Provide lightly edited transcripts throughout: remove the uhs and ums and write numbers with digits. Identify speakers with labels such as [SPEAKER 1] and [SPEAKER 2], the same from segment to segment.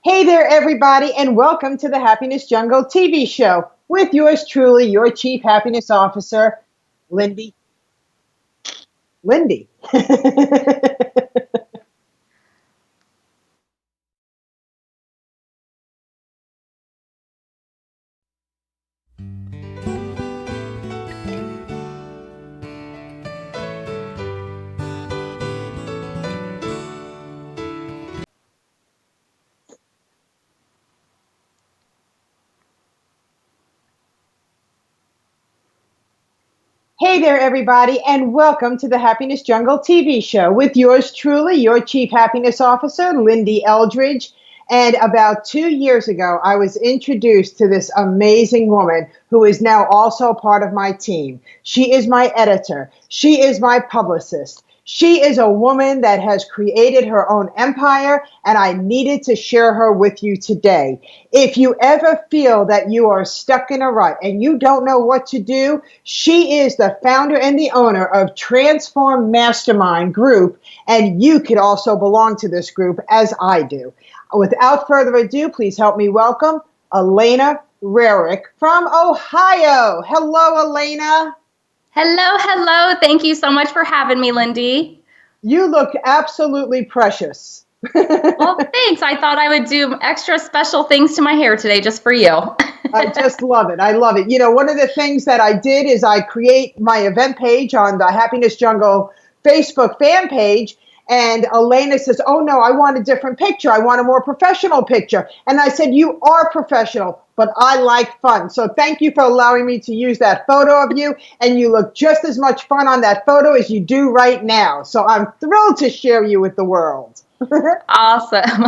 [SPEAKER 1] Hey there, everybody, and welcome to the Happiness Jungle TV show with yours truly, your Chief Happiness Officer, Lyn-Dee. Lyn-Dee. Hey there, everybody, and welcome to the Happiness Jungle TV show with yours truly, your Chief Happiness Officer, Lyn-Dee Eldridge. And about 2 years ago, I was introduced to this amazing woman who is now also part of my team. She is my editor. She is my publicist. She is a woman that has created her own empire, and I needed to share her with you today. If you ever feel that you are stuck in a rut and you don't know what to do, she is the founder and the owner of Transform Mastermind Group, and you could also belong to this group as I do. Without further ado, please help me welcome Elena Rahrig from Ohio. Hello, Elena.
[SPEAKER 2] Hello. Thank you so much for having me, Lyn-Dee.
[SPEAKER 1] You look absolutely precious.
[SPEAKER 2] Well, thanks. I thought I would do extra special things to my hair today just for you.
[SPEAKER 1] I just love it. I love it. You know, one of the things that I did is I create my event page on the Happiness Jungle Facebook fan page. And Elena says, oh, no, I want a different picture. I want a more professional picture. And I said, you are professional, but I like fun. So thank you for allowing me to use that photo of you. And you look just as much fun on that photo as you do right now. So I'm thrilled to share you with the world.
[SPEAKER 2] Awesome.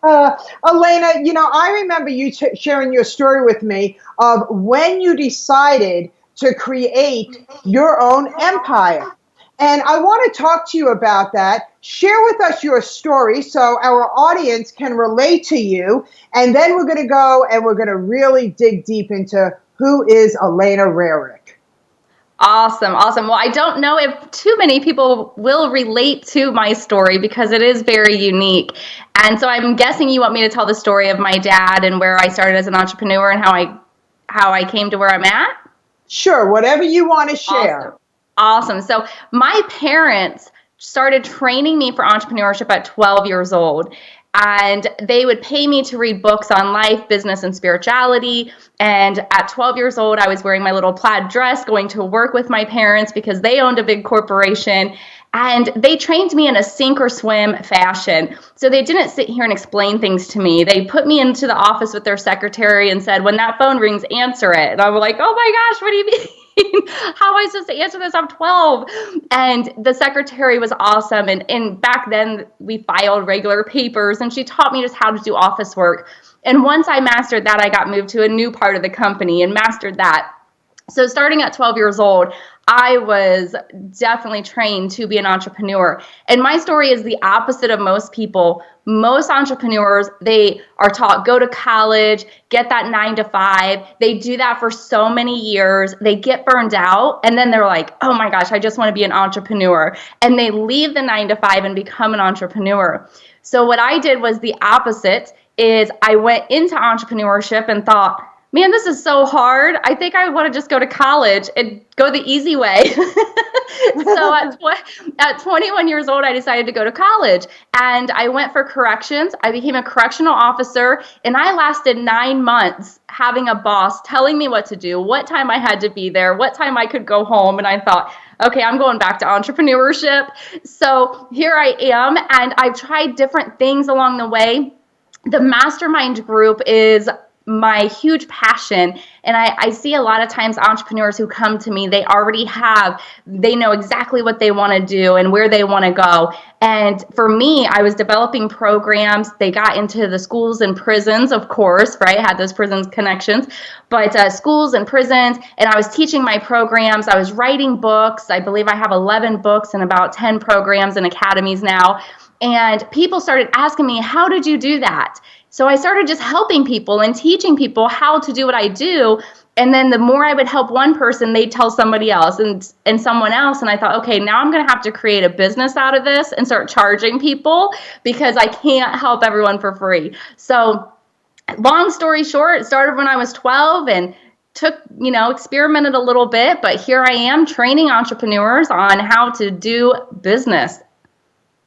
[SPEAKER 1] Elena, you know, I remember you sharing your story with me of when you decided to create your own empire. And I want to talk to you about that. Share with us your story so our audience can relate to you. And then we're going to go and we're going to really dig deep into who is Elena Rahrig.
[SPEAKER 2] Awesome. Well, I don't know if too many people will relate to my story because it is very unique. And so I'm guessing you want me to tell the story of my dad and where I started as an entrepreneur and how I came to where I'm at?
[SPEAKER 1] Sure, whatever you want to share.
[SPEAKER 2] Awesome. So my parents started training me for entrepreneurship at 12 years old. And they would pay me to read books on life, business, and spirituality. And at 12 years old, I was wearing my little plaid dress, going to work with my parents because they owned a big corporation. And they trained me in a sink or swim fashion. So they didn't sit here and explain things to me. They put me into the office with their secretary and said, when that phone rings, answer it. And I was like, oh my gosh, what do you mean? How am I supposed to answer this? I'm 12. And the secretary was awesome. And back then we filed regular papers and she taught me just how to do office work. And once I mastered that, I got moved to a new part of the company and mastered that. So starting at 12 years old, I was definitely trained to be an entrepreneur. And my story is the opposite of most people. Most entrepreneurs, they are taught, go to college, get that 9 to 5. They do that for so many years. They get burned out. And then they're like, oh my gosh, I just want to be an entrepreneur. And they leave the 9 to 5 and become an entrepreneur. So what I did was the opposite, is I went into entrepreneurship and thought, man, this is so hard. I think I want to just go to college and go the easy way. So at 21 years old, I decided to go to college and I went for corrections. I became a correctional officer and I lasted 9 months having a boss telling me what to do, what time I had to be there, what time I could go home. And I thought, okay, I'm going back to entrepreneurship. So here I am, and I've tried different things along the way. The mastermind group is my huge passion. And I see a lot of times entrepreneurs who come to me, they know exactly what they want to do and where they want to go. And for me, I was developing programs. They got into the schools and prisons, of course, right? I had those prisons connections, but schools and prisons. And I was teaching my programs. I was writing books. I believe I have 11 books and about 10 programs and academies now. And people started asking me, how did you do that? So I started just helping people and teaching people how to do what I do. And then the more I would help one person, they'd tell somebody else and someone else. And I thought, okay, now I'm going to have to create a business out of this and start charging people because I can't help everyone for free. So long story short, it started when I was 12 and experimented a little bit. But here I am training entrepreneurs on how to do business.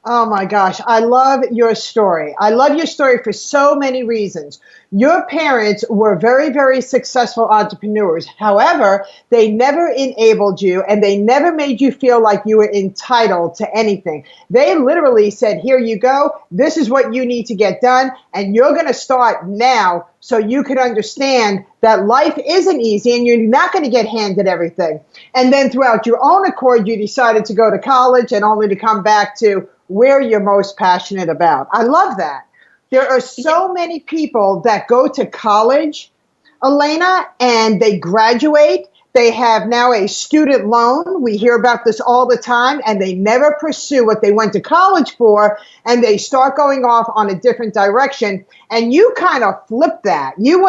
[SPEAKER 1] Oh my gosh, I love your story. I love your story for so many reasons. Your parents were very, very successful entrepreneurs. However, they never enabled you and they never made you feel like you were entitled to anything. They literally said, here you go. This is what you need to get done. And you're going to start now so you can understand that life isn't easy and you're not going to get handed everything. And then throughout your own accord, you decided to go to college and only to come back to where you're most passionate about. I love that. There are so many people that go to college, Elena, and they graduate. They have now a student loan. We hear about this all the time, and they never pursue what they went to college for, and they start going off on a different direction. And you kind of flipped that. You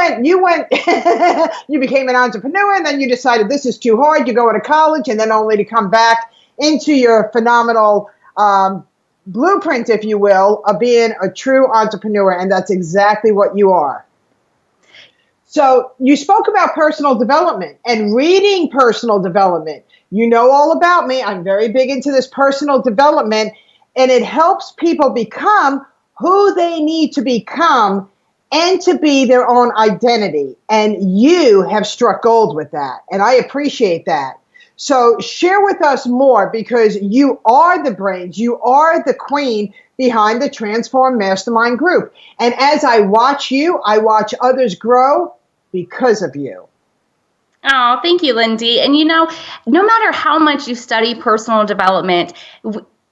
[SPEAKER 1] became an entrepreneur, and then you decided this is too hard. You go to college, and then only to come back into your phenomenal blueprint, if you will, of being a true entrepreneur, and that's exactly what you are. So you spoke about personal development and reading personal development. You know all about me. I'm very big into this personal development, and it helps people become who they need to become and to be their own identity. And you have struck gold with that, and I appreciate that. So share with us more, because you are the brains, you are the queen behind the Transform Mastermind group. And as I watch you, I watch others grow because of you.
[SPEAKER 2] Oh, thank you, Lyn-Dee. And no matter how much you study personal development,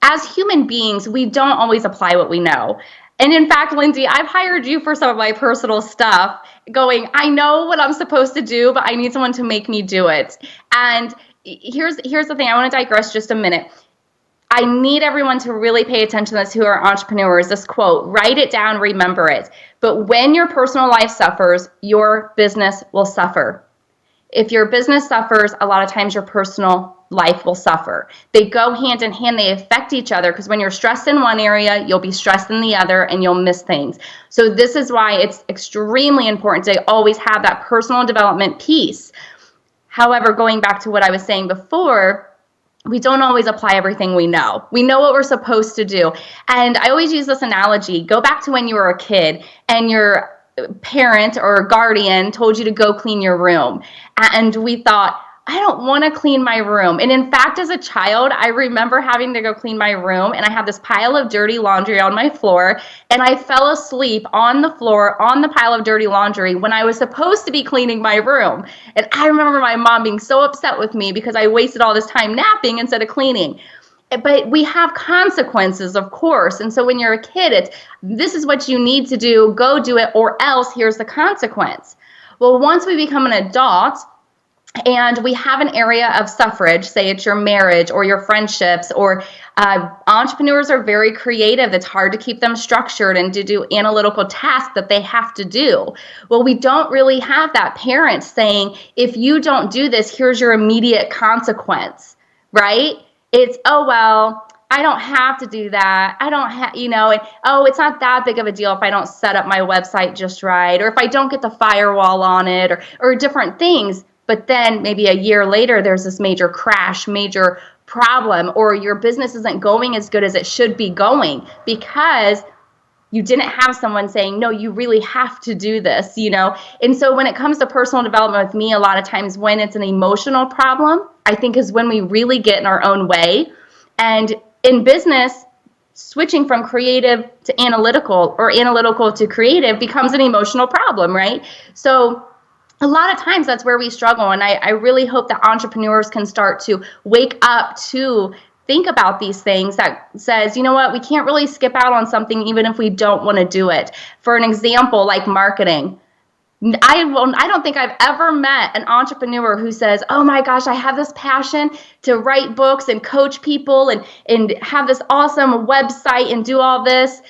[SPEAKER 2] as human beings, we don't always apply what we know. And in fact, Lyn-Dee, I've hired you for some of my personal stuff, going, I know what I'm supposed to do, but I need someone to make me do it. And here's the thing. I want to digress just a minute. I need everyone to really pay attention to this who are entrepreneurs. This quote, write it down, remember it. But when your personal life suffers, your business will suffer. If your business suffers, a lot of times your personal life will suffer. They go hand in hand. They affect each other, because when you're stressed in one area, you'll be stressed in the other and you'll miss things. So this is why it's extremely important to always have that personal development piece. However, going back to what I was saying before, we don't always apply everything we know. We know what we're supposed to do. And I always use this analogy. Go back to when you were a kid and your parent or guardian told you to go clean your room. And we thought, I don't want to clean my room. And in fact, as a child, I remember having to go clean my room, and I had this pile of dirty laundry on my floor, and I fell asleep on the floor on the pile of dirty laundry when I was supposed to be cleaning my room. And I remember my mom being so upset with me because I wasted all this time napping instead of cleaning. But we have consequences, of course. And so when you're a kid, this is what you need to do, go do it, or else here's the consequence. Well, once we become an adult, and we have an area of suffrage, say it's your marriage or your friendships, or entrepreneurs are very creative. It's hard to keep them structured and to do analytical tasks that they have to do. Well, we don't really have that parent saying, if you don't do this, here's your immediate consequence, right? It's, oh, well, I don't have to do that. I don't have, and it's not that big of a deal if I don't set up my website just right, or if I don't get the firewall on it, or different things. But then maybe a year later, there's this major crash, major problem, or your business isn't going as good as it should be going because you didn't have someone saying, no, you really have to do this, And so when it comes to personal development with me, a lot of times when it's an emotional problem, I think is when we really get in our own way. And in business, switching from creative to analytical or analytical to creative becomes an emotional problem, right? So a lot of times that's where we struggle, and I really hope that entrepreneurs can start to wake up to think about these things that says, you know what, we can't really skip out on something even if we don't want to do it. For an example, like marketing. I don't think I've ever met an entrepreneur who says, oh my gosh, I have this passion to write books and coach people and have this awesome website and do all this.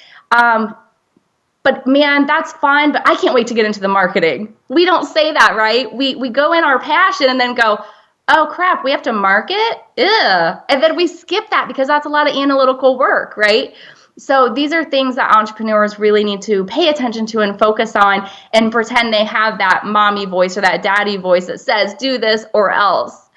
[SPEAKER 2] but man, that's fun, but I can't wait to get into the marketing. We don't say that, right? We go in our passion and then go, oh crap, we have to market? Ugh. And then we skip that because that's a lot of analytical work, right? So these are things that entrepreneurs really need to pay attention to and focus on, and pretend they have that mommy voice or that daddy voice that says, do this or else.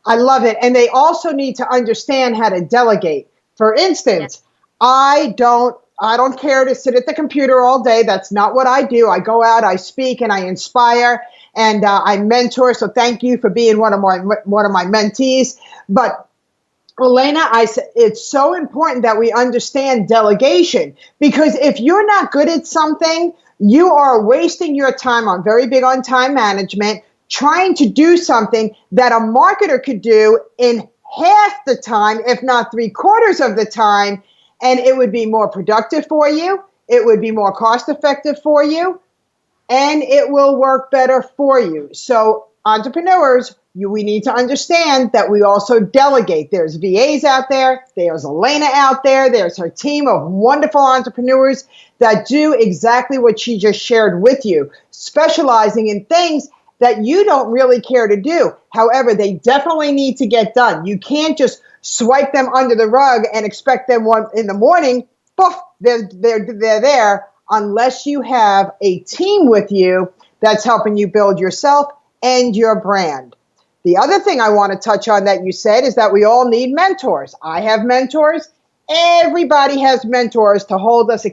[SPEAKER 1] I love it. And they also need to understand how to delegate. For instance, I don't care to sit at the computer all day. That's not what I do. I go out, I speak, and I inspire, and I mentor. So thank you for being one of my mentees. But Elena, it's so important that we understand delegation, because if you're not good at something, you are wasting your time. I'm very big on time management, trying to do something that a marketer could do in half the time, if not 3/4 of the time, and it would be more productive for you. It would be more cost effective for you, and it will work better for you. So entrepreneurs, we need to understand that we also delegate. There's VAs out there. There's Elena out there. There's her team of wonderful entrepreneurs that do exactly what she just shared with you, specializing in things that you don't really care to do. However, they definitely need to get done. You can't just swipe them under the rug and expect them in the morning, poof, they're there, unless you have a team with you that's helping you build yourself and your brand. The other thing I want to touch on that you said is that we all need mentors. I have mentors. Everybody has mentors to hold us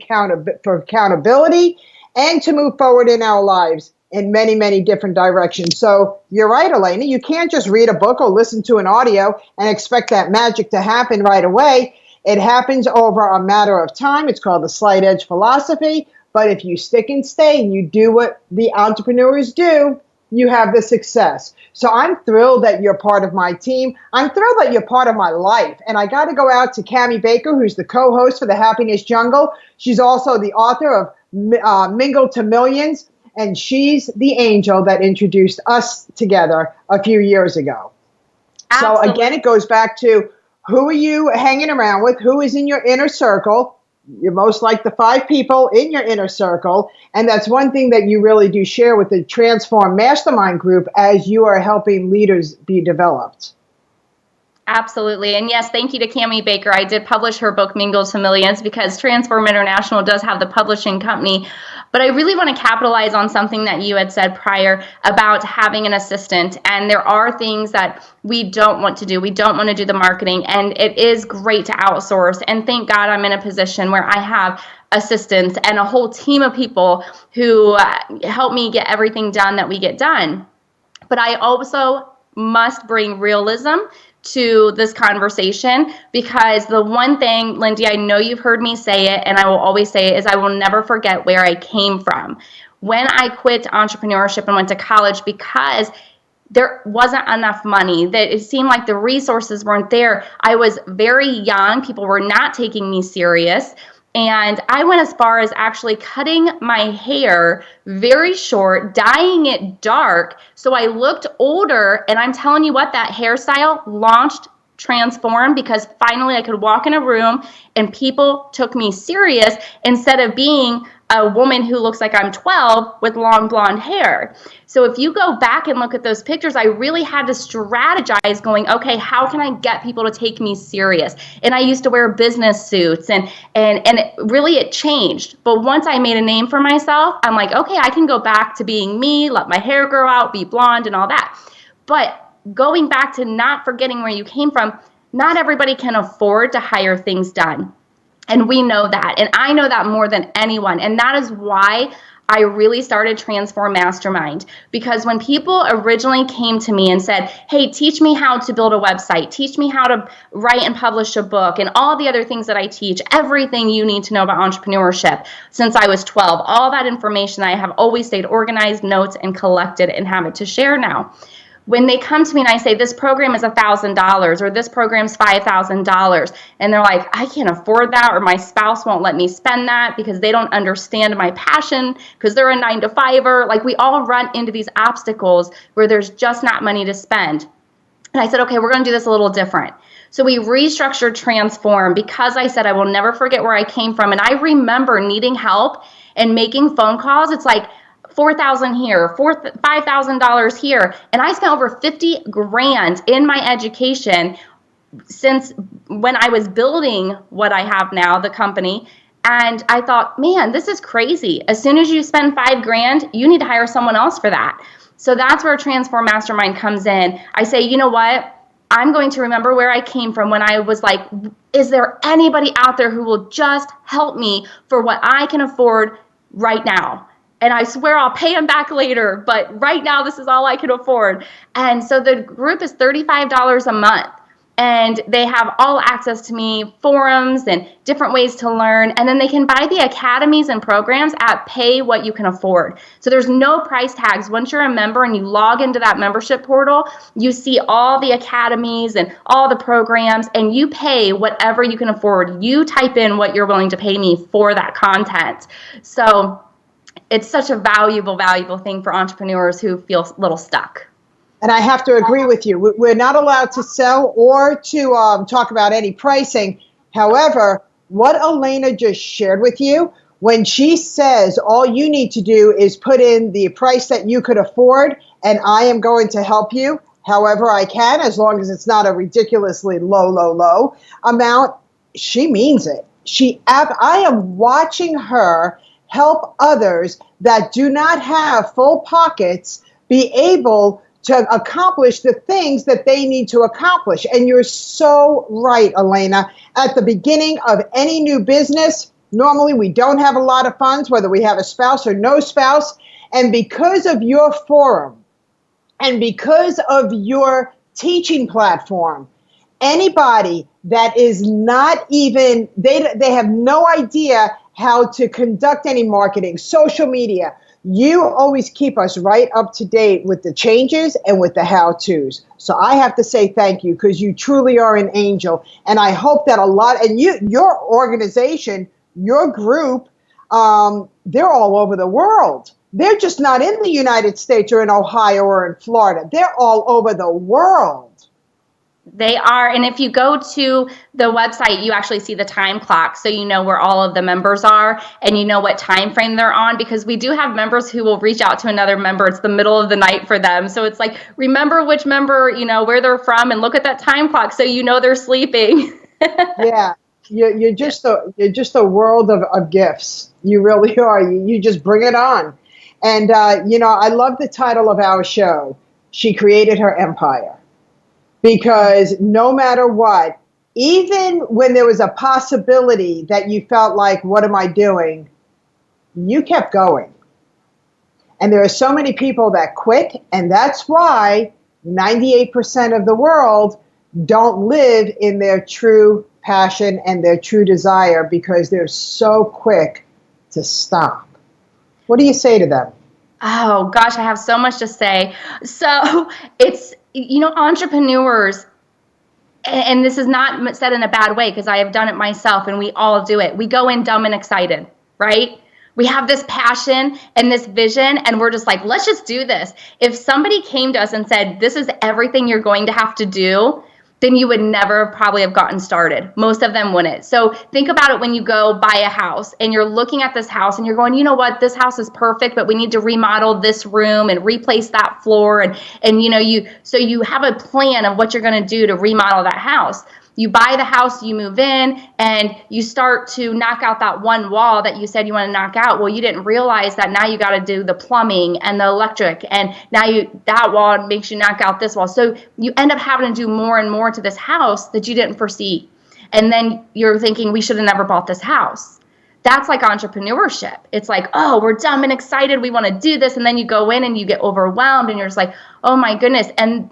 [SPEAKER 1] for accountability and to move forward in our lives in many, many different directions. So you're right, Elena. You can't just read a book or listen to an audio and expect that magic to happen right away. It happens over a matter of time. It's called the slight edge philosophy. But if you stick and stay and you do what the entrepreneurs do, you have the success. So I'm thrilled that you're part of my team. I'm thrilled that you're part of my life. And I got to go out to Cammie Baker, who's the co-host for the Happiness Jungle. She's also the author of Mingle to Millions. And she's the angel that introduced us together a few years ago. Absolutely. So again, it goes back to, who are you hanging around with? Who is in your inner circle? You're most like the 5 people in your inner circle. And that's one thing that you really do share with the Transform Mastermind group as you are helping leaders be developed.
[SPEAKER 2] Absolutely. And yes, thank you to Cammie Baker. I did publish her book, Mingle to Millions, because Transform International does have the publishing company. But I really want to capitalize on something that you had said prior about having an assistant. And there are things that we don't want to do. We don't want to do the marketing. And it is great to outsource. And thank God I'm in a position where I have assistants and a whole team of people who help me get everything done that we get done. But I also must bring realism to this conversation, because the one thing, Lyn-Dee, I know you've heard me say it, and I will always say it, is I will never forget where I came from. When I quit entrepreneurship and went to college, because there wasn't enough money, that it seemed like the resources weren't there. I was very young. People were not taking me serious. And I went as far as actually cutting my hair very short, dyeing it dark, so I looked older. And I'm telling you what, that hairstyle launched Transform, because finally I could walk in a room and people took me serious, instead of being a woman who looks like I'm 12 with long blonde hair. So if you go back and look at those pictures, I really had to strategize, going, okay, how can I get people to take me serious? And I used to wear business suits, and it changed. But once I made a name for myself, I'm like, okay, I can go back to being me, let my hair grow out, be blonde and all that. But going back to not forgetting where you came from, not everybody can afford to hire things done. And we know that. And I know that more than anyone. And that is why I really started Transform Mastermind. Because when people originally came to me and said, hey, teach me how to build a website, teach me how to write and publish a book, and all the other things that I teach, everything you need to know about entrepreneurship since I was 12, all that information, I have always stayed organized, notes, and collected, and have it to share now. When they come to me and I say, this program is $1,000 or this program's $5,000, and they're like, I can't afford that, or my spouse won't let me spend that because they don't understand my passion because they're a 9-to-5-er. Like, we all run into these obstacles where there's just not money to spend. And I said, okay, we're going to do this a little different. So we restructured Transform because I said I will never forget where I came from. And I remember needing help and making phone calls. It's like $4,000 here, $5,000 here. And I spent over 50 grand in my education since when I was building what I have now, the company. And I thought, man, this is crazy. As soon as you spend 5 grand, you need to hire someone else for that. So that's where Transform Mastermind comes in. I say, you know what? I'm going to remember where I came from when I was like, is there anybody out there who will just help me for what I can afford right now? And I swear I'll pay them back later, but right now this is all I can afford. And so the group is $35 a month. And they have all access to me, forums and different ways to learn. And then they can buy the academies and programs at pay what you can afford. So there's no price tags. Once you're a member and you log into that membership portal, you see all the academies and all the programs, and you pay whatever you can afford. You type in what you're willing to pay me for that content. So it's such a valuable, valuable thing for entrepreneurs who feel a little stuck.
[SPEAKER 1] And I have to agree with you. We're not allowed to sell or to talk about any pricing. However, what Elena just shared with you, when she says all you need to do is put in the price that you could afford, and I am going to help you however I can, as long as it's not a ridiculously low amount, she means it. I am watching her help others that do not have full pockets be able to accomplish the things that they need to accomplish. And you're so right, Elena. At the beginning of any new business, normally we don't have a lot of funds, whether we have a spouse or no spouse. And because of your forum and because of your teaching platform, anybody that is not even, they have no idea how to conduct any marketing, social media, you always keep us right up to date with the changes and with the how-tos. So I have to say thank you, because you truly are an angel. And I hope that a lot, and your organization, your group, they're all over the world. They're just not in the United States or in Ohio or in Florida. They're all over the world.
[SPEAKER 2] They are. And if you go to the website, you actually see the time clock, so you know where all of the members are and you know what time frame they're on, because we do have members who will reach out to another member. It's the middle of the night for them. So it's like, remember which member, where they're from, and look at that time clock so you know they're sleeping.
[SPEAKER 1] Yeah. You're just a world of gifts. You really are. You just bring it on. And, I love the title of our show. She created her empire. Because no matter what, even when there was a possibility that you felt like, what am I doing? You kept going. And there are so many people that quit, and that's why 98% of the world don't live in their true passion and their true desire, because they're so quick to stop. What do you say to them?
[SPEAKER 2] Oh, gosh, I have so much to say. So it's, entrepreneurs, and this is not said in a bad way, because I have done it myself and we all do it. We go in dumb and excited, right? We have this passion and this vision, and we're just like, let's just do this. If somebody came to us and said, this is everything you're going to have to do, then you would never probably have gotten started. Most of them wouldn't. So think about it when you go buy a house and you're looking at this house and you're going, you know what, this house is perfect, but we need to remodel this room and replace that floor. And you have a plan of what you're going to do to remodel that house. You buy the house, you move in, and you start to knock out that one wall that you said you want to knock out. Well, you didn't realize that now you got to do the plumbing and the electric, and now that wall makes you knock out this wall. So you end up having to do more and more to this house that you didn't foresee. And then you're thinking, we should have never bought this house. That's like entrepreneurship. It's like, oh, we're dumb and excited, we want to do this. And then you go in and you get overwhelmed and you're just like, oh my goodness. And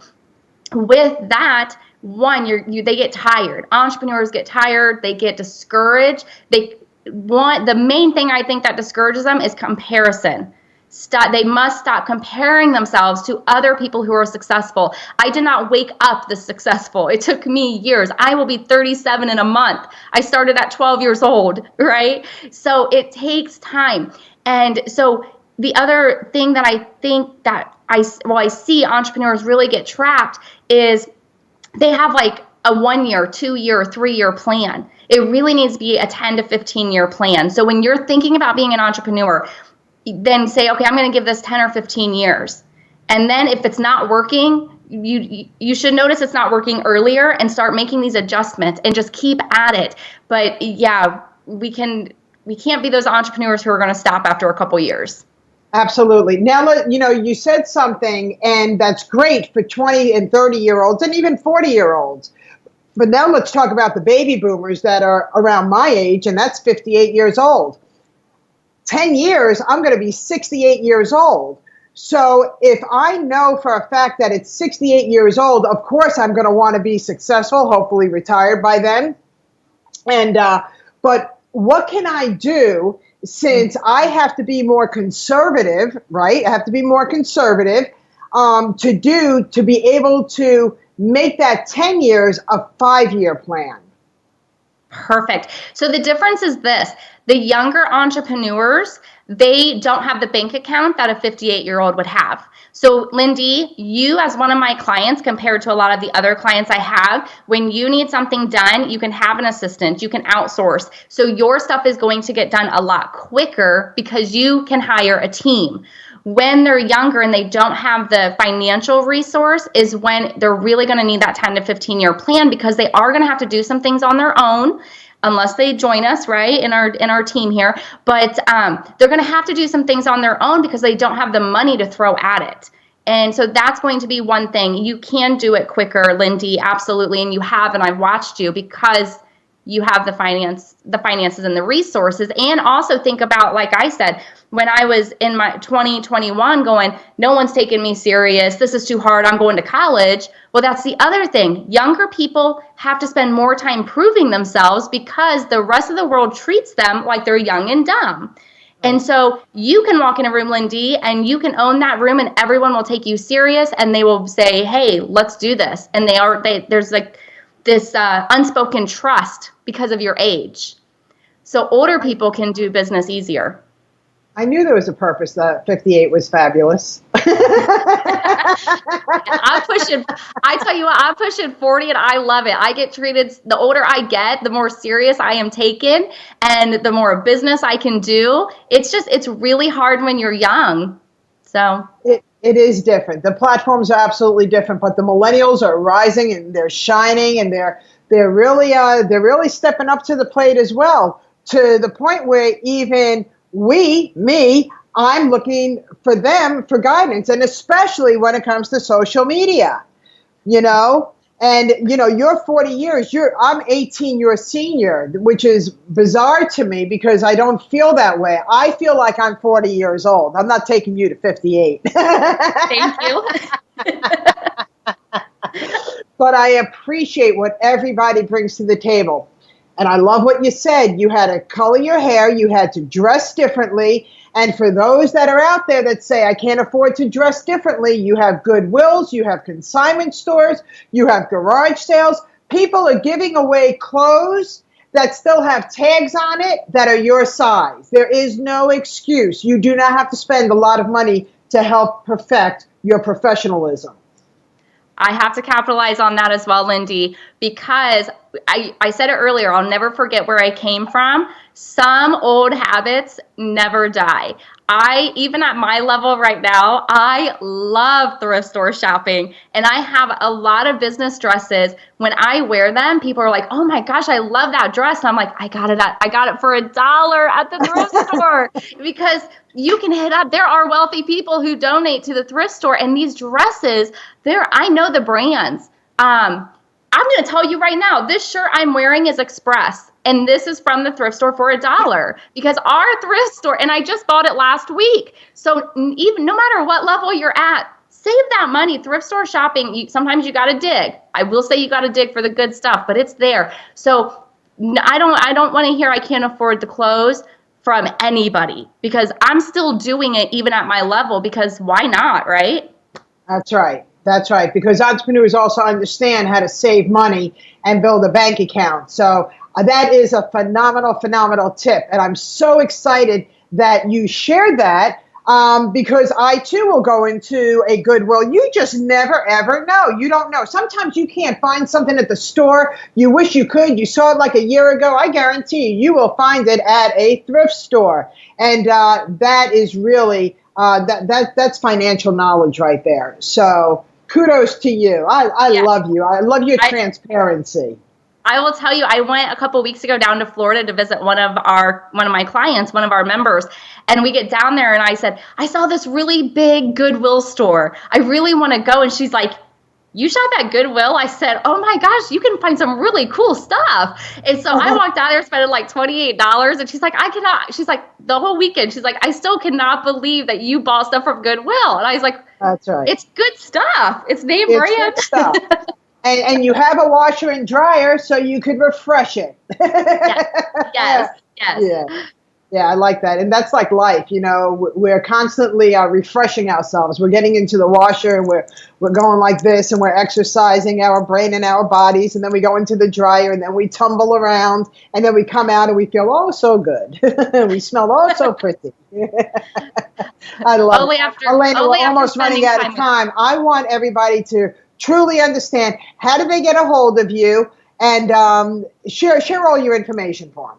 [SPEAKER 2] with that, they get tired. Entrepreneurs get tired. They get discouraged. The main thing I think that discourages them is comparison. They must stop comparing themselves to other people who are successful. I did not wake up this successful. It took me years. I will be 37 in a month. I started at 12 years old, right? So it takes time. And so the other thing that I think that I see entrepreneurs really get trapped is they have like a 1 year, 2 year, 3 year plan. It really needs to be a 10 to 15 year plan. So when you're thinking about being an entrepreneur, then say, okay, I'm going to give this 10 or 15 years. And then if it's not working, you should notice it's not working earlier and start making these adjustments and just keep at it. But yeah, we can't be those entrepreneurs who are going to stop after a couple years.
[SPEAKER 1] Absolutely. Now, you said something, and that's great for 20 and 30-year-olds and even 40-year-olds. But now let's talk about the baby boomers that are around my age, and that's 58 years old. 10 years, I'm going to be 68 years old. So if I know for a fact that it's 68 years old, of course I'm going to want to be successful, hopefully retired by then. And but what can I do since I have to be more conservative, right? I have to be more conservative to be able to make that 10 years a 5-year plan.
[SPEAKER 2] Perfect. So the difference is this. The younger entrepreneurs, they don't have the bank account that a 58-year-old would have. So Lyn-Dee, you as one of my clients compared to a lot of the other clients I have, when you need something done, you can have an assistant, you can outsource. So your stuff is going to get done a lot quicker because you can hire a team. When they're younger and they don't have the financial resource is when they're really going to need that 10 to 15-year plan, because they are going to have to do some things on their own unless they join us, right, in our team here. But they're going to have to do some things on their own because they don't have the money to throw at it. And so that's going to be one thing. You can do it quicker, Lyn-Dee, absolutely, and you have, and I've watched you, because you have the finances and the resources. And also think about, like I said, when I was in my 2021 going, no one's taking me serious, this is too hard, I'm going to college. Well, that's the other thing. Younger people have to spend more time proving themselves because the rest of the world treats them like they're young and dumb. And so you can walk in a room, Lyn-Dee, and you can own that room and everyone will take you serious and they will say, hey, let's do this. And there's like this unspoken trust because of your age. So older people can do business easier.
[SPEAKER 1] I knew there was a purpose that 58 was fabulous.
[SPEAKER 2] I'm pushing 40 and I love it. I get treated, the older I get, the more serious I am taken and the more business I can do. It's really hard when you're young. So
[SPEAKER 1] it is different. The platforms are absolutely different, but the millennials are rising and they're shining and they're really stepping up to the plate as well, to the point where even I'm looking for them for guidance, and especially when it comes to social media, and you're 40 years, I'm 18, you're a senior, which is bizarre to me because I don't feel that way. I feel like I'm 40 years old. I'm not taking you to 58.
[SPEAKER 2] Thank you.
[SPEAKER 1] But I appreciate what everybody brings to the table. And I love what you said. You had to color your hair. You had to dress differently. And for those that are out there that say, I can't afford to dress differently, you have Goodwills, you have consignment stores, you have garage sales. People are giving away clothes that still have tags on it that are your size. There is no excuse. You do not have to spend a lot of money to help perfect your professionalism.
[SPEAKER 2] I have to capitalize on that as well, Lyn-Dee, because I said it earlier, I'll never forget where I came from. Some old habits never die. Even at my level right now, I love thrift store shopping, and I have a lot of business dresses. When I wear them, people are like, oh my gosh, I love that dress. And I'm like, I got it for $1 at the thrift store, because you can hit up. There are wealthy people who donate to the thrift store, and these dresses, I know the brands. I'm going to tell you right now, this shirt I'm wearing is Express, and this is from the thrift store for $1, because our thrift store, and I just bought it last week. So even no matter what level you're at, save that money. Thrift store shopping, sometimes you got to dig. I will say you got to dig for the good stuff, but it's there. So I don't want to hear I can't afford the clothes from anybody, because I'm still doing it even at my level, because why not, right?
[SPEAKER 1] That's right. That's right, because entrepreneurs also understand how to save money and build a bank account. So that is a phenomenal, phenomenal tip. And I'm so excited that you shared that because I too will go into a Goodwill. You just never ever know. You don't know. Sometimes you can't find something at the store. You wish you could. You saw it like a year ago. I guarantee you will find it at a thrift store. And that is really, that's financial knowledge right there. So kudos to you. I love you. I love your transparency.
[SPEAKER 2] I will tell you, I went a couple weeks ago down to Florida to visit one of my clients, one of our members, and we get down there and I said, I saw this really big Goodwill store. I really want to go. And she's like, you shop at Goodwill? I said, oh my gosh, you can find some really cool stuff. And so I walked out there, spending like $28, and she's like, I cannot, she's like, the whole weekend, she's like, I still cannot believe that you bought stuff from Goodwill. And I was like,
[SPEAKER 1] that's right.
[SPEAKER 2] It's good stuff. It's name brand.
[SPEAKER 1] Good stuff. And you have a washer and dryer, so you could refresh it.
[SPEAKER 2] Yes.
[SPEAKER 1] Yeah, I like that. And that's like life, you know, we're constantly refreshing ourselves. We're getting into the washer and we're going like this and we're exercising our brain and our bodies. And then we go into the dryer and then we tumble around and then we come out and we feel, oh, so good. We smell, oh, so pretty. I love it. Elena, we're almost running out of time. I want everybody to truly understand, how do they get a hold of you, and share all your information for them.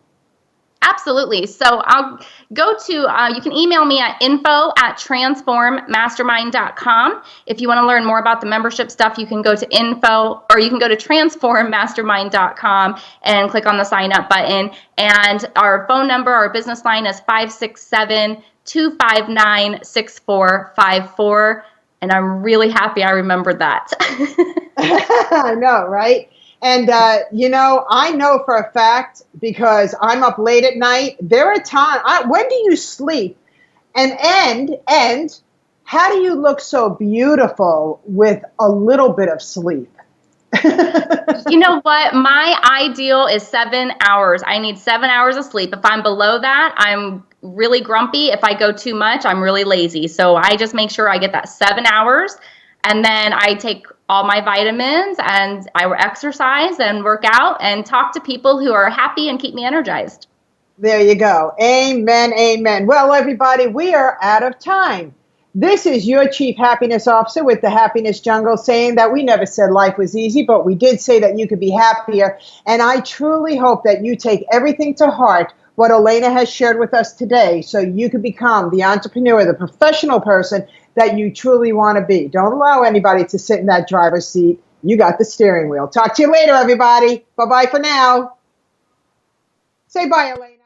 [SPEAKER 2] Absolutely. So I'll go to, you can email me at info@transformmastermind.com. If you want to learn more about the membership stuff, you can go to info, or you can go to transformmastermind.com and click on the sign up button. And our phone number, our business line is 567-259-6454. And I'm really happy I remembered that.
[SPEAKER 1] I know, right? And, you know, I know for a fact, because I'm up late at night, there are times, when do you sleep? And how do you look so beautiful with a little bit of sleep?
[SPEAKER 2] You know what? My ideal is 7 hours. I need 7 hours of sleep. If I'm below that, I'm really grumpy. If I go too much, I'm really lazy. So I just make sure I get that 7 hours. And then I take all my vitamins and I exercise and work out and talk to people who are happy and keep me energized.
[SPEAKER 1] There you go. Amen. Amen. Well, everybody, we are out of time. This is your Chief Happiness Officer with the Happiness Jungle, saying that we never said life was easy, but we did say that you could be happier. And I truly hope that you take everything to heart what Elena has shared with us today, so you can become the entrepreneur, the professional person that you truly want to be. Don't allow anybody to sit in that driver's seat. You got the steering wheel. Talk to you later, everybody. Bye-bye for now. Say bye, Elena.